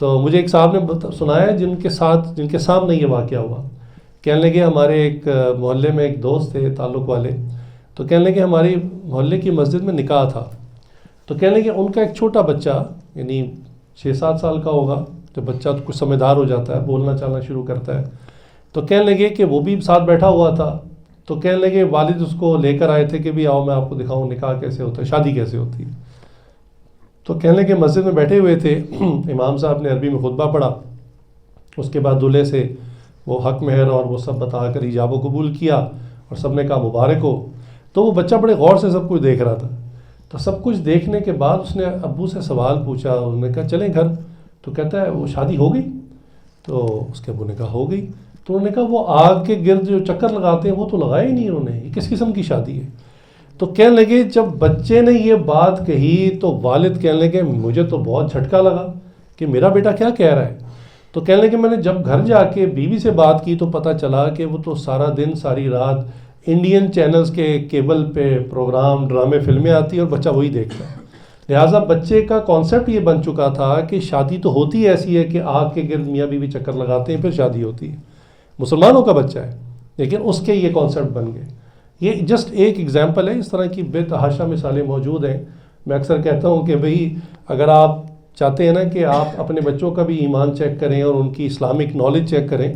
تو مجھے ایک صاحب نے سنایا جن کے سامنے یہ واقعہ ہوا. کہنے لگے ہمارے ایک محلے میں ایک دوست تھے تعلق والے، تو کہنے لگے ہماری محلے کی مسجد میں نکاح تھا. تو کہنے لگے ان کا ایک چھوٹا بچہ، یعنی 6-7 سال کا ہوگا، تو بچہ تو کچھ سمجھدار ہو جاتا ہے، بولنا چالنا شروع کرتا ہے. تو کہنے لگے کہ وہ بھی ساتھ بیٹھا ہوا تھا. تو کہنے لگے والد اس کو لے کر آئے تھے کہ بھی آؤ میں آپ کو دکھاؤں نکاح کیسے ہوتا ہے، شادی کیسے ہوتی ہے. تو کہنے لگے مسجد میں بیٹھے ہوئے تھے، امام صاحب نے عربی میں خطبہ پڑھا، اس کے بعد دولہے سے وہ حق مہر اور وہ سب بتا کر ایجاب و قبول کیا، اور سب نے کہا مبارک ہو. تو وہ بچہ بڑے غور سے سب کچھ دیکھ رہا تھا. تو سب کچھ دیکھنے کے بعد اس نے ابو سے سوال پوچھا، انہوں نے کہا چلیں گھر. تو کہتا ہے وہ شادی ہو گئی؟ تو اس کے ابو نے کہا ہو گئی. تو انہوں نے کہا وہ آگ کے گرد جو چکر لگاتے ہیں وہ تو لگائے ہی نہیں انہوں نے، یہ کس قسم کی شادی ہے؟ تو کہنے لگے جب بچے نے یہ بات کہی تو والد کہنے لگے مجھے تو بہت جھٹکا لگا کہ میرا بیٹا کیا کہہ رہا ہے. تو کہنے لگے میں نے جب گھر جا کے بیوی سے بات کی تو پتہ چلا کہ وہ تو سارا دن ساری رات انڈین چینلز کے کیبل پہ پروگرام ڈرامے فلمیں آتی ہیں اور بچہ وہی دیکھتا ہے. لہٰذا بچے کا کانسیپٹ یہ بن چکا تھا کہ شادی تو ہوتی ایسی ہے کہ آگ کے گرد میاں بیوی چکر لگاتے ہیں پھر شادی ہوتی ہے. مسلمانوں کا بچہ ہے لیکن اس کے یہ کانسیپٹ بن گئے. یہ جسٹ ایک ایگزامپل ہے، اس طرح کی بے تحاشا مثالیں موجود ہیں. میں اکثر کہتا ہوں کہ بھئی اگر آپ چاہتے ہیں نا کہ آپ اپنے بچوں کا بھی ایمان چیک کریں اور ان کی اسلامک نالج چیک کریں،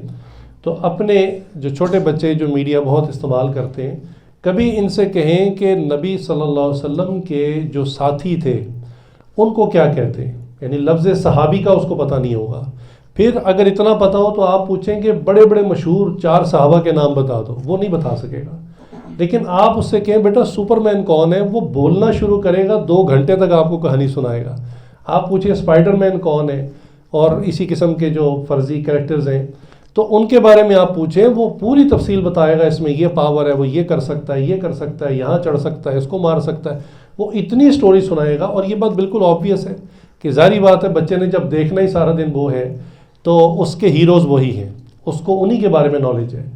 تو اپنے جو چھوٹے بچے جو میڈیا بہت استعمال کرتے ہیں، کبھی ان سے کہیں کہ نبی صلی اللہ علیہ وسلم کے جو ساتھی تھے ان کو کیا کہتے ہیں، یعنی لفظ صحابی کا اس کو پتہ نہیں ہوگا. پھر اگر اتنا پتہ ہو تو آپ پوچھیں کہ بڑے بڑے مشہور 4 صحابہ کے نام بتا دو، وہ نہیں بتا سکے گا. لیکن آپ اس سے کہیں بیٹا سپر مین کون ہے، وہ بولنا شروع کرے گا، 2 گھنٹے تک آپ کو کہانی سنائے گا. آپ پوچھیں اسپائڈر مین کون ہے، اور اسی قسم کے جو فرضی کریکٹرز ہیں تو ان کے بارے میں آپ پوچھیں، وہ پوری تفصیل بتائے گا، اس میں یہ پاور ہے، وہ یہ کر سکتا ہے، یہ کر سکتا ہے، یہاں چڑھ سکتا ہے، اس کو مار سکتا ہے. وہ اتنی سٹوری سنائے گا. اور یہ بات بالکل آبویس ہے کہ ظاہری بات ہے بچے نے جب دیکھنا ہی سارا دن وہ ہے تو اس کے ہیروز وہی ہیں، اس کو انہی کے بارے میں نالج ہے.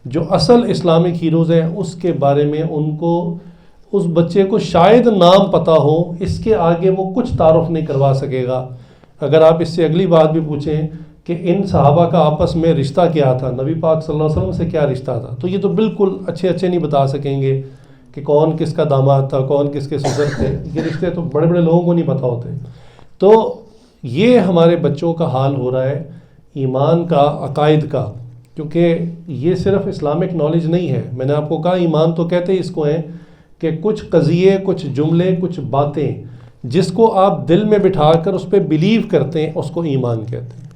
جو اصل اسلامک ہیروز ہیں اس کے بارے میں ان کو، اس بچے کو شاید نام پتہ ہو، اس کے آگے وہ کچھ تعارف نہیں کروا سکے گا. اگر آپ اس سے اگلی بات بھی پوچھیں کہ ان صحابہ کا آپس میں رشتہ کیا تھا، نبی پاک صلی اللہ علیہ وسلم سے کیا رشتہ تھا، تو یہ تو بالکل اچھے نہیں بتا سکیں گے کہ کون کس کا داماد تھا، کون کس کے سسر تھے. یہ رشتے تو بڑے بڑے لوگوں کو نہیں پتہ ہوتے. تو یہ ہمارے بچوں کا حال ہو رہا ہے ایمان کا، عقائد کا، کیونکہ یہ صرف اسلامک نالج نہیں ہے. میں نے آپ کو کہا ایمان تو کہتے ہی اس کو ہیں کہ کچھ قضیے، کچھ جملے، کچھ باتیں جس کو آپ دل میں بٹھا کر اس پہ بلیو کرتے ہیں اس کو ایمان کہتے ہیں.